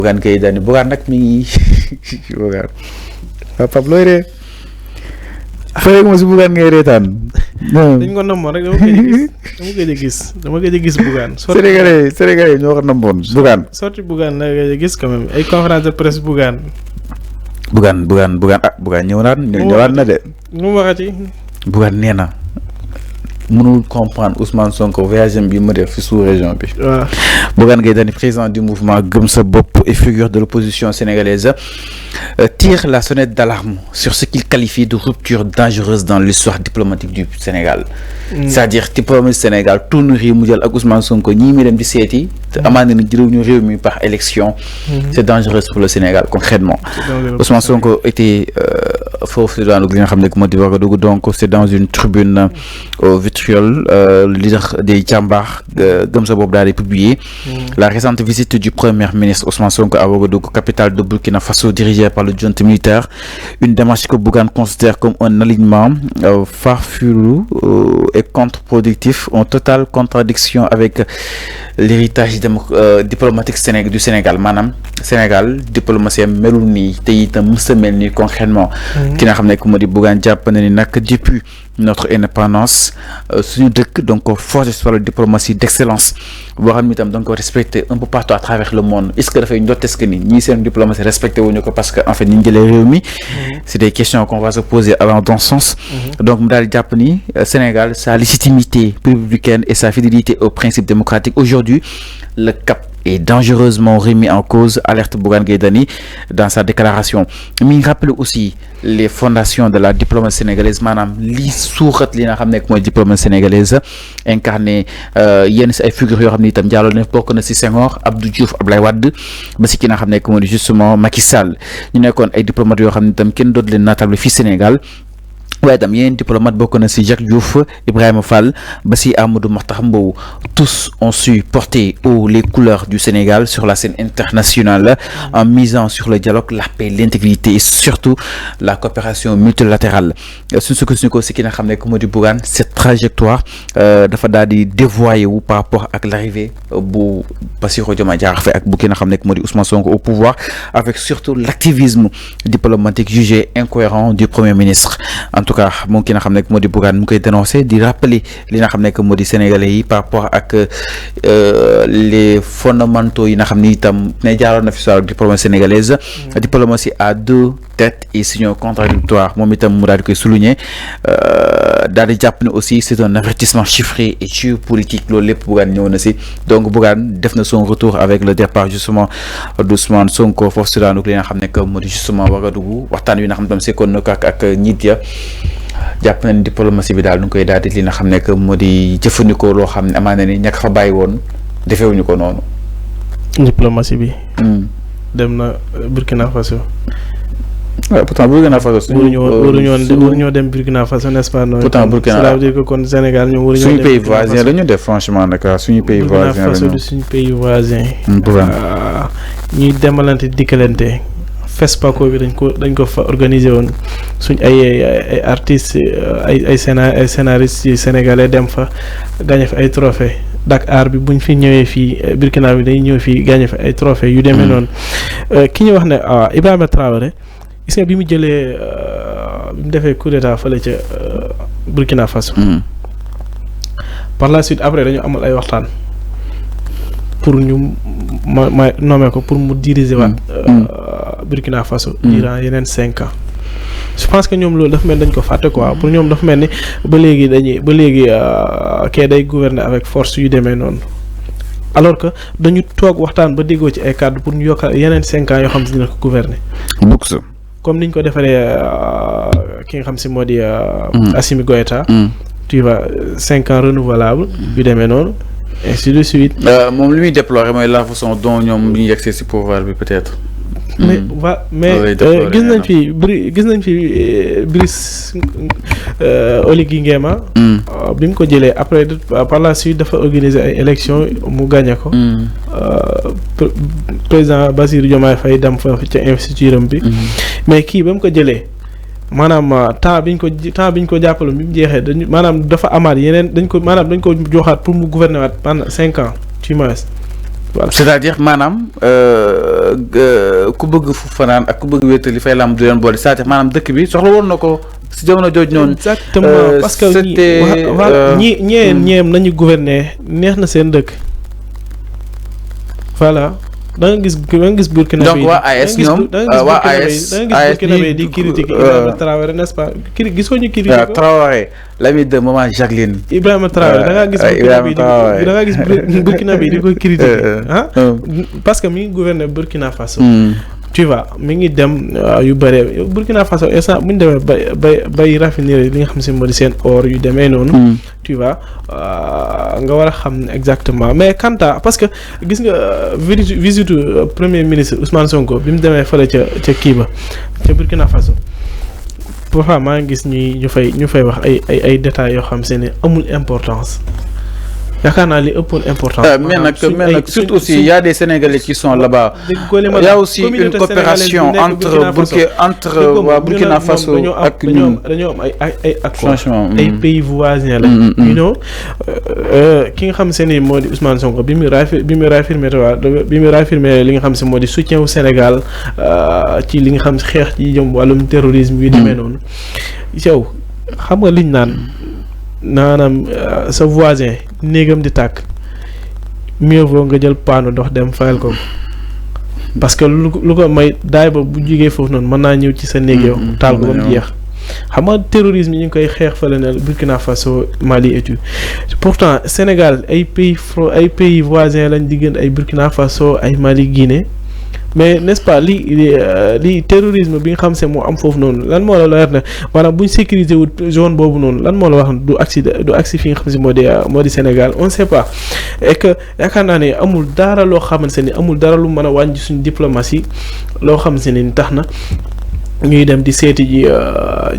Bougane Gueye Dany Bougane nag mi ngi Bougane Pape looy ree fay mo si Bougane ngay reetaan dañ ko namoon rek dama gëj a gis Bougane Sénégalais ñoo ko namoon Bougane sorti Bougane la gëj a gis quand même ay conférence de presse Bougane Bougane ñëwaat na de mu waxati Bougane nee na mënul comprendre Ousmane Sonko voyage bi mu def fi sous région bi. waaw Bougane Gueye Dany président du mouvement Gëm Sa Bopp et figure de l'opposition sénégalaise tire la sonnette d'alarme sur ce qu'il qualifie de rupture dangereuse dans l'histoire diplomatique du Sénégal. C'est-à-dire diplomatie Sénégal tournerie mu jël ak Ousmane Sonko ñii mi dem di seeti te amaana ni jëluñu réew mi par élection. C'est dangereux pour le Sénégal concrètement. Ousmane Sonko était foofu dans li nga xam ne moo di Ouagadougou, donc c'est dans une tribune au vitriol leader des jàmbaar Gëm Sa Bopp daal di publier la récente visite du premier ministre Ousmane Sonko à Ouagadougou, capitale de Burkina Faso, dirigée par le junte militaire, une démarche que Bougane considère comme un alignement farfelu et contre-productif, en totale contradiction avec l'héritage diplomatique du Sénégal. Maanaam Sénégal diplomatie melul nii te itam mësa mel nii concrètement ki nga xam ne moo di Bougane jàpp na ni nag depuis notre indépendance suñu dëkk donc force sur la diplomatie d'excellence boo xam ne itam donc respecté un peu partout à travers le monde. Est-ce que dafay njottees que ni ñii seen diplomatie respecté wuñu ko parce que en fait ñu jëlee réew mi c'est des questions qu'on va se poser allant dans ce sens. Donc mu daal di jàpp ni Sénégal, sa légitimité républicaine et sa fidélité aux principes démocratiques, aujourd'hui le cap est dangereusement remis en cause, alerte Bougane Gueye Dany dans sa déclaration. Mi ngi rappelle aussi les fondations de la diplomatie sénégalaise, maanaam li suuxat li nga xam ne mooy diplomatie sénégalaise incarné yenn si ay figures yoo xam ne itam jàlloon na bokk na si Senghor, Abdou Diouf, Abdoulaye Wade ba si ki nga xam ne mooy justement Macky Sall. Ñu nekkoon ay diplomates yoo xam ne itam kenn dootu leen naatable fii Sénégal. waaye itam yeneen diplomate bokk na si Jacques Diouf, Ibrahima Fall ba si Amadou Mahtar Mbow, tous ont su porter haut les couleurs du Sénégal sur la scène internationale en misant sur le dialogue, la paix, l'intégrité et surtout la coopération multilatérale. Suñu sukkandiku si ki nga xam ne moo di Bougane, cette trajectoire dafa daal di dévoyé wu par rapport ak l'arrivée bu Bassirou Diomaye Diakhar Faye ak bu ki nga xam ne moo di Ousmane Sonko au pouvoir, avec surtout l'activisme diplomatique jugé incohérent du Premier ministre. En tout cas moom ki nga xam ne moo di Bougane mu koy dénoncer di rappeler li nga xam ne moo di sénégalais yi par rapport ak les fondamentaux yi nga xam ni itam ne jaaroon na fi soit diplomatie sénégalaise. Diplomatie à deux têtes et signaux contradictoires, moom itam mu daal di koy souligner daal di jàpp ne aussi c'est un avertissement chiffré et géopolitique. Loolu lépp Bougane ñëw na si, donc Bougane def na son retour avec le départ justement d'Ousmane Sonko foofu si daanaka li nga xam ne moo di justement Ouagadougou, waxtaan wi nga xam tam sekkoon na ko ak ñiit ya. jàpp nañ diplomatie bi daal nu koy daal di li nga xam ne moo di jëfandikoo loo xam ne amaana ni ñàkk fa bàyyi woon defewuñu ko noonu. diplomatie bi. dem na Burkina Faso. waaw pourtant Burkina Faso waruñoo dem Burkina Faso, n'est-ce pas? Non, pourtant Burkina cela veut dire que kon Sénégal ñoom waruñoo dem suñu pays voisin la ñu def franchement nag suñu pays voisin Burkina Faso du suñu pays voisin. ñuy demalante dikkalante. FESPACO bi dañ ko fa organiser woon suñ ay artistes ay scénaristes yi sénégalais dem fa gagné fa ay trophées. Dakar bi buñ fi ñëwee fii Burkina bi day ñëw fii gagné fa ay trophées yu demee noonu. Ki ñu wax ne Ibrahima Traoré gis nga bi mu jëlee bi mu defee coup d'état fële ca Burkina Faso. Par la suite après dañu amal ay waxtaan pour ñu ma nommé ko pour mu diriger waat Burkina Faso durant yeneen 5 ans. Je pense que ñoom loolu dafa mel dañ ko fàtte quoi, pour ñoom dafa mel ni ba léegi kee day gouverner avec force yu demee noonu, alors que dañu toog waxtaan ba déggoo ci ay cadre pour ñu yokk yeneen 5 ans yoo xam si dina ko gouverner. Comme niñ ko defaree ki nga xam si moo di Assimi Goïta, tu vois 5 ans renouvelable yu demee noonu, ainsi de suite. moom li muy déplorer mooy la façon dont ñoom ñu yegsee si pouvoir bi peut-être. mais gis nañ fi Brice Oligui Nguema. bi mu ko jëlee après par la suite dafa organiser ay élections mu gagné ko. Président Bassirou Diomaye Faye dem fa ca investiture am bi. mais kii ba mu ko jëlee maanaam temps biñ ko jàppale bi mu jeexee dañu maanaam dafa amaat yeneen dañ ko joxaat pour mu gouverner waat pendant 5 ans tu vois. voilà c'est-à-dire maanaam ku bëgg fu fanaan ak ku bëgg wéetali fay lam du leen boole c'est-à-dire maanaam dëkk bi soxla woon na ko si jamono jooj noonu. exactement parce que ñeem nañu gouverner neex na seen dëkk voilà da nga gis Burkina donc waa AS ñoom waa AS Burkina Faso di critiquer Ibrahima Traoré n'est-ce pas gisoo ñu critiquer ko Traoré l'ami de maman Jacqueline Ibrahima Traoré da nga gis Burkina bi di ko critiquer parce que mi ngi gouverner Burkina Faso tu vois mi ngi dem yu bëre Burkina Faso instant bu ñu demee bay raffiner li nga xam si moo di seen or yu demee noonu tu vois nga war a xam exactement mais kanta parce que gis nga visite premier ministre Ousmane Sonko bi mu demee fële ca kii ba ca Burkina Faso parfois maa ngi gis ñu fay wax ay détails yoo xam se ne amul importance yaakaar naa li ëppoon importance. mais nag surtout aussi il y a des Sénégalais qui sont là-bas. Il y a aussi une coopération entre Burkina Faso ak ñun dañoo am ay accords ay pays voisins la. you know ki nga xam se ni moo di Ousmane Sonko bi mu réaffirmé li nga xam se moo di soutien au Sénégal ci li nga xam xeex ci jëm wàllum terrorisme yu demee noonu yow xam nga liñ naan. naanaam sa voisin néegam di tàkk mieux vaut nga jël paanu ndox dem fayal ko parce que lu ko may daay ba bu jugee foofu noonu mën naa ñëw ci sa néeg yow taal ko ba mu jeex xam nga terrorisme yi ñu ngi koy xeex fële ne Burkina Faso Mali et tout pourtant Sénégal ay pays voisins lañ diggante ay Burkina Faso ay Mali Guinée mais n'est-ce pas li terrorisme bi nga xam se moo am foofu noonu lan moo la leer ne maanaam buñ sécuriser wut zone boobu noonu lan moo la wax du agsi fi nga xam se moo di Sénégal on ne sait pas et que yaakaar naa ne amul dara loo xamante ne amul dara lu mën a wàññi suñu diplomatie loo xam se ne tax na ñuy dem di seeti ji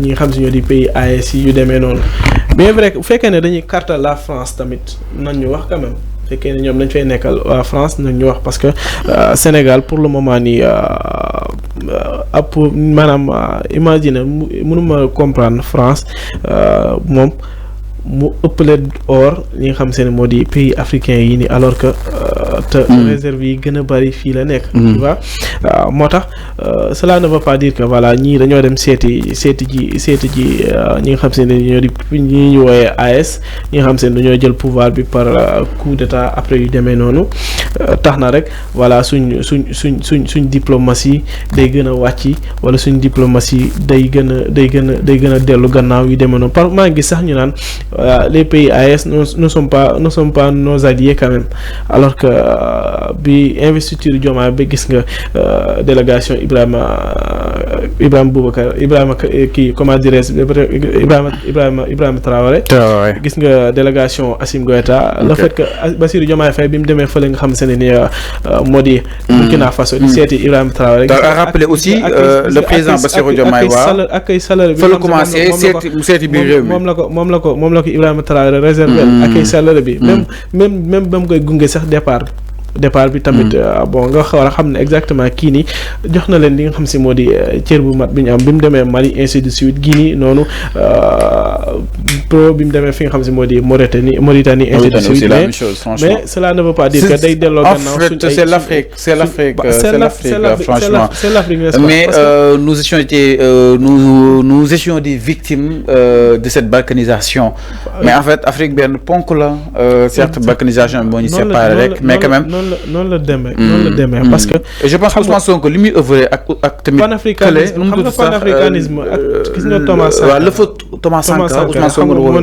ñi nga xam si ñoo di pays AES yu demee noonu bien vrai que bu fekkee ne dañuy carte la France tamit nañ ñu wax quand même fekkee ne ñoom dañ fay nekkal waa France nañ ñu wax parce que Sénégal pour le moment nii maanaam imagine mënuma comprendre France moom mu ëppale or li nga xam se ne moo di pays africains yi nii alors que te réserve yi gën a bari fii la nekk tu vois moo tax cela ne veut pas dire que voilà ñii dañoo dem seeti ji ñi nga xam se ne ñoo di ñi ñu wooyee AS ñi nga xam se ne dañoo jël pouvoir bi par coup d'état après yu demee noonu tax na rek voilà suñ diplomatie day gën a wàcc wala suñ diplomatie day gën a dellu gannaaw yu demee noonu par maa ngi sax ñu naan les pays AES ne sont pas nos alliés quand même alors que bi investiture Diomaye ba gis nga délégation Ibrahima kii comment dirais-je Ibrahima Traoré gis nga délégation Assimi Goïta le fait que Bassirou Diomaye Faye bi mu demee fële nga xam se ne ni moo di Burkina Faso di seeti Ibrahima Traoré a rappelé aussi le président Bassirou Diomaye ak ay salaire bi fa la commencé seeti biir réew mi moom la ko Ibrahima Traoré réservé ak ay salaire bi même ba mu koy gunge sax départ bi tamit bon nga war a xam ne exactement kii nii jox na leen li nga xam si moo di cër bu mat bi ñu am bi mu demee Mali ainsi de suite Guinée noonu bi mu demee fi nga xam si moo di Mauritanie ainsi de suite mais cela ne veut pas dire que day delloo gannaaw c'est l'Afrique franchement c'est l'Afrique mais nous étions des victimes de cette balkanisation mais en fait Afrique benn ponk la certes balkanisation bi moo ñu séparé rek mais quand même noonu la demee parce que je pense que Ousmane Sonko li muy œuvrer ak tamit panafricanisme xam nga panafricanisme ak gis nga Thomas Sankara le feu Thomas Sankara Ousmane Sonko voilà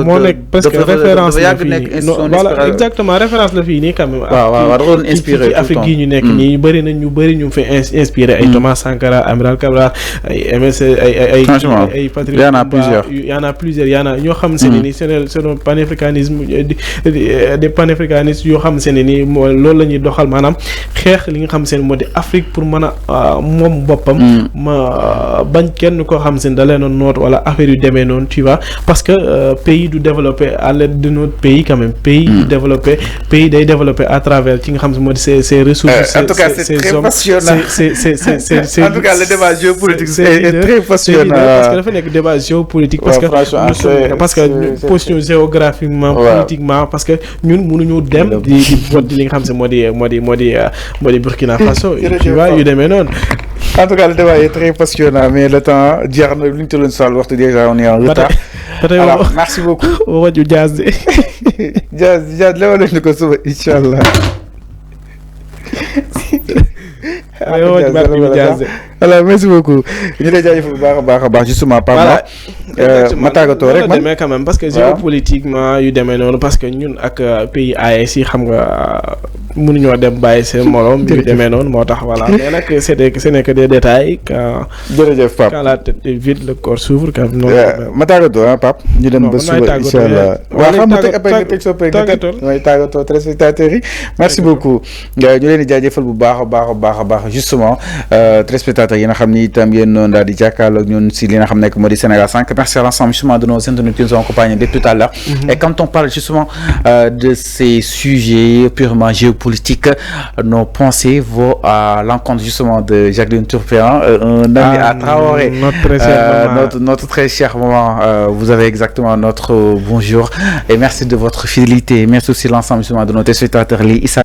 moo nekk presque référence la fii nii voilà exactement référence la fii nii quand même waaw doon inspiré ci Afrique gii ñu nekk nii ñu bëri ñu fi inspiré ay Thomas Sankara Amiral Cabral ay MSC ay Patrice y en a plusieurs y en a ñoo xam se ne ni c'est un panafricanisme des panafricanistes yoo xam se ne ni loolu la ñuy doxal maanaam xeex li nga xam seen moo di Afrique pour mën a moom boppam ma bañ kenn koo xam seen da leen noot wala affaire yu demee noonu tu vois parce que pays du développé à l'aide de notre pays quand même pays du développé pays day développé à travers ci nga xam si moo di ses ressources en tout cas c'est très passionnant en tout cas le débat géopolitique c'est très passionnant parce que dafa nekk débat géopolitique parce que position géographiquement politiquement parce que ñun mënuñu dem di vote li nga xam xam si moo di Burkina Faso. tu vois yu demee noonu. En tout cas, le débat est très passionnant, mais le temps, déjà, on est en retard. Alors, merci beaucoup. Jazz, Inch'Allah. Alors, merci beaucoup. Justement, pas mais quand même parce que géopolitiquement yu demee noonu parce que ñun ak pays AES yi xam nga mënuñoo dem bàyyi seen morom yu demee noonu moo tax voilà mais nag ce n'est que des détails jërëjëf Pape quand la tête est vide le corps s'ouvre quand noonu ma tàggatoo Pape ñu dem ba suba inchallah waaw xam nga teg après nga teg soo mooy tàggatoo téléspectateurs yi merci beaucoup ñu leen di jaajëfal bu baax a baax justement téléspectateurs yi nga xam ni itam yéen noonu daal di jàkkaarloo ak ñun si li nga xam nekk moo di Sénégal 5 merci à l'ensemble justement de nos internautes qui nous ont accompagnés depuis tout à l'heure. Et quand on parle justement de ces sujets purement géopolitiques, nos pensées vont à l'encontre justement de Jacqueline Tourpéan, un ami à Traoré, notre très cher maman. Vous avez exactement notre bonjour et merci de votre fidélité. Merci aussi à l'ensemble justement de nos téléspectateurs.